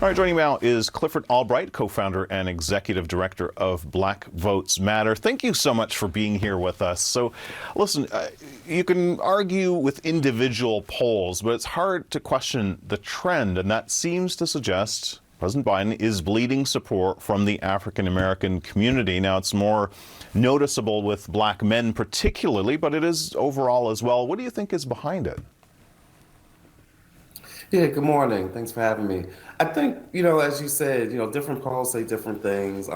All right, joining me now is Clifford Albright, co-founder and executive director of Black Votes Matter. Thank you so much for being here with us. So, listen, you can argue with individual polls, but it's hard to question the trend, and that seems to suggest President Biden is bleeding support from the African American community. Now, it's more noticeable with black men particularly, but it is overall as well. What do you think is behind it? Yeah, good morning. Thanks for having me. I think, as you said, different polls say different things.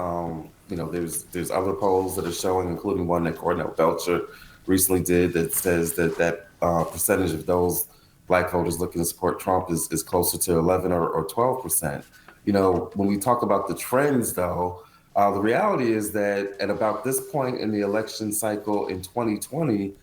There's other polls that are showing, including one that Cornell Belcher recently did that says that percentage of those black voters looking to support Trump is closer to 11 or 12%. When we talk about the trends, though, the reality is that at about this point in the election cycle in 2020,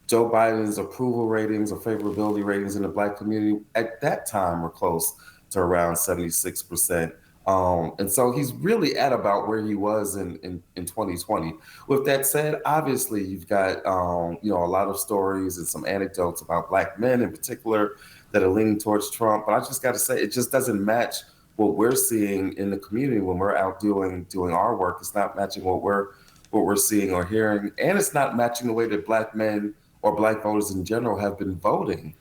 Joe Biden's approval ratings or favorability ratings in the black community at that time were close to around 76%. And so he's really at about where he was in 2020. With that said, obviously you've got a lot of stories and some anecdotes about black men in particular that are leaning towards Trump. But I just got to say, it just doesn't match what we're seeing in the community when we're out doing our work. It's not matching what we're seeing or hearing, and it's not matching the way that black men or black voters in general have been voting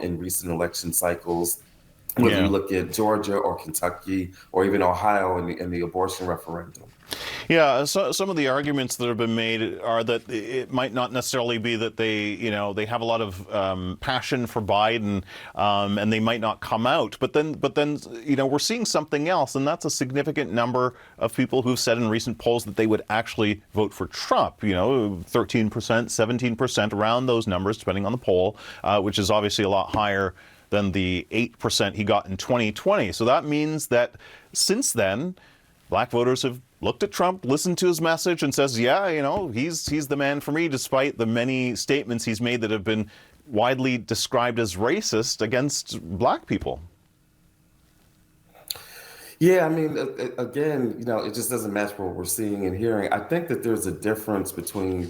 in recent election cycles, whether you Yeah. look at Georgia or Kentucky or even Ohio in the abortion referendum. Yeah, so some of the arguments that have been made are that it might not necessarily be that they have a lot of passion for Biden, and they might not come out. But then, we're seeing something else, and that's a significant number of people who've said in recent polls that they would actually vote for Trump. 13%, 17%, around those numbers, depending on the poll, which is obviously a lot higher than the 8% he got in 2020. So that means that since then, black voters have looked at Trump, listened to his message, and says, yeah, he's the man for me, despite the many statements he's made that have been widely described as racist against black people. Yeah, I mean, again, it just doesn't match what we're seeing and hearing. I think that there's a difference between,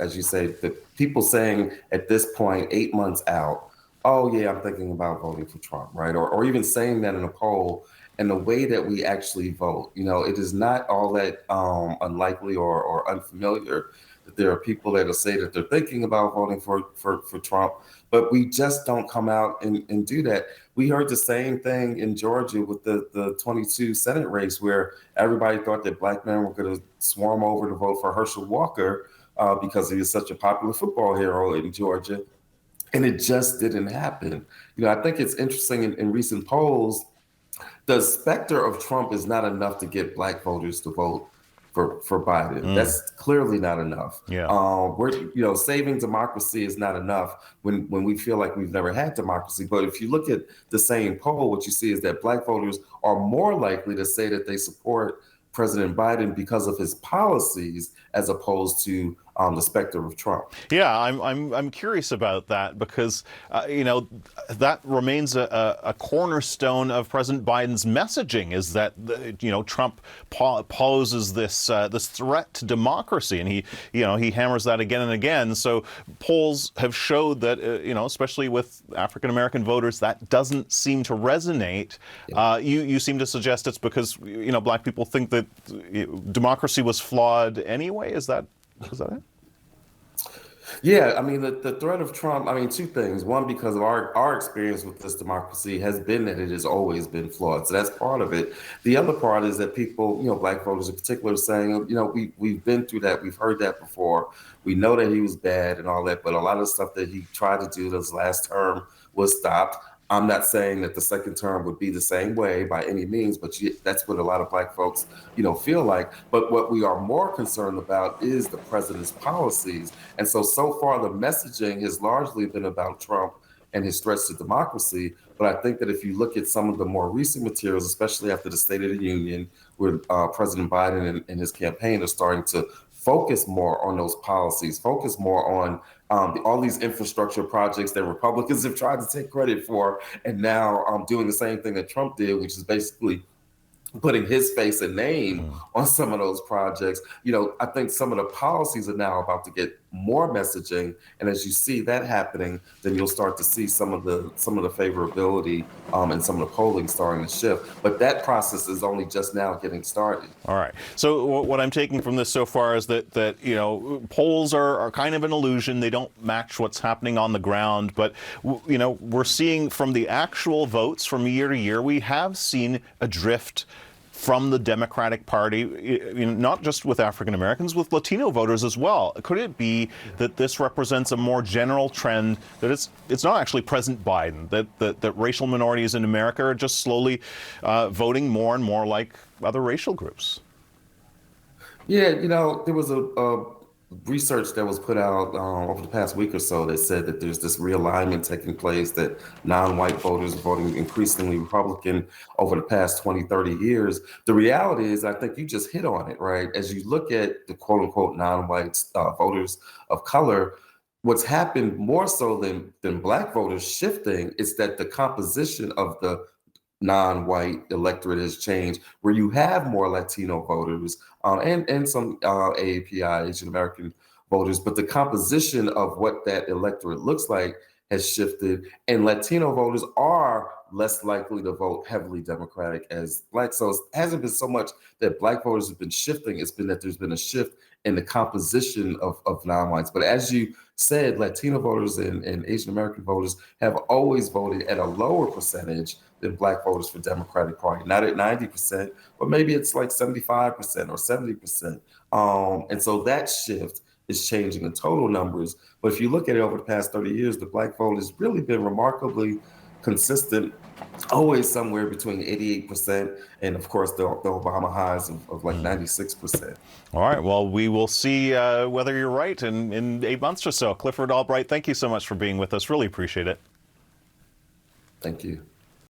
as you say, the people saying at this point, 8 months out, oh yeah, I'm thinking about voting for Trump, right? Or even saying that in a poll, and the way that we actually vote. It is not all that unlikely or unfamiliar that there are people that will say that they're thinking about voting for Trump, but we just don't come out and do that. We heard the same thing in Georgia with the 22 Senate race, where everybody thought that black men were going to swarm over to vote for Herschel Walker because he is such a popular football hero in Georgia. And it just didn't happen. I think it's interesting in recent polls, the specter of Trump is not enough to get black voters to vote for Biden. That's clearly not enough. Yeah. Saving democracy is not enough when we feel like we've never had democracy. But if you look at the same poll, what you see is that black voters are more likely to say that they support President Biden because of his policies as opposed to the specter of Trump. Yeah, I'm curious about that because that remains a cornerstone of President Biden's messaging, is that Trump poses this threat to democracy, and he hammers that again and again. So polls have showed that especially with African American voters, that doesn't seem to resonate. Yeah. You seem to suggest it's because black people think that democracy was flawed anyway. Is that it? Yeah, I mean, the threat of Trump, I mean, two things. One, because of our experience with this democracy has been that it has always been flawed. So that's part of it. The other part is that people, black voters in particular, are saying, we've been through that. We've heard that before. We know that he was bad and all that. But a lot of stuff that he tried to do this last term was stopped. I'm not saying that the second term would be the same way by any means, but that's what a lot of black folks, feel like. But what we are more concerned about is the president's policies. And so far, the messaging has largely been about Trump and his threats to democracy. But I think that if you look at some of the more recent materials, especially after the State of the Union, where President Biden and his campaign are starting to focus more on those policies, focus more on all these infrastructure projects that Republicans have tried to take credit for, and now doing the same thing that Trump did, which is basically putting his face and name on some of those projects. I think some of the policies are now about to get more messaging. And as you see that happening, then you'll start to see some of the favorability and some of the polling starting to shift. But that process is only just now getting started. All right. So what I'm taking from this so far is that polls are kind of an illusion. They don't match what's happening on the ground. But we're seeing from the actual votes from year to year, we have seen a drift from the Democratic Party, not just with African Americans, with Latino voters as well. Could it be that this represents a more general trend, that it's not actually President Biden, that racial minorities in America are just slowly voting more and more like other racial groups? Yeah, there was a research that was put out over the past week or so that said that there's this realignment taking place, that non-white voters are voting increasingly Republican over the past 20, 30 years. The reality is, I think you just hit on it, right? As you look at the quote unquote non-white voters of color, what's happened more so than black voters shifting is that the composition of the non-white electorate has changed, where you have more Latino voters and some AAPI, Asian American voters, but the composition of what that electorate looks like has shifted, and Latino voters are less likely to vote heavily Democratic as black. So it hasn't been so much that black voters have been shifting, it's been that there's been a shift in the composition of non-whites. But as you said, Latino voters and Asian American voters have always voted at a lower percentage than black voters for Democratic Party, not at 90%, but maybe it's like 75% or 70%. And so that shift is changing the total numbers. But if you look at it over the past 30 years, the black vote has really been remarkably consistent, always somewhere between 88% and, of course, the Obama highs of like 96%. All right. Well, we will see whether you're right in 8 months or so. Clifford Albright, thank you so much for being with us. Really appreciate it. Thank you.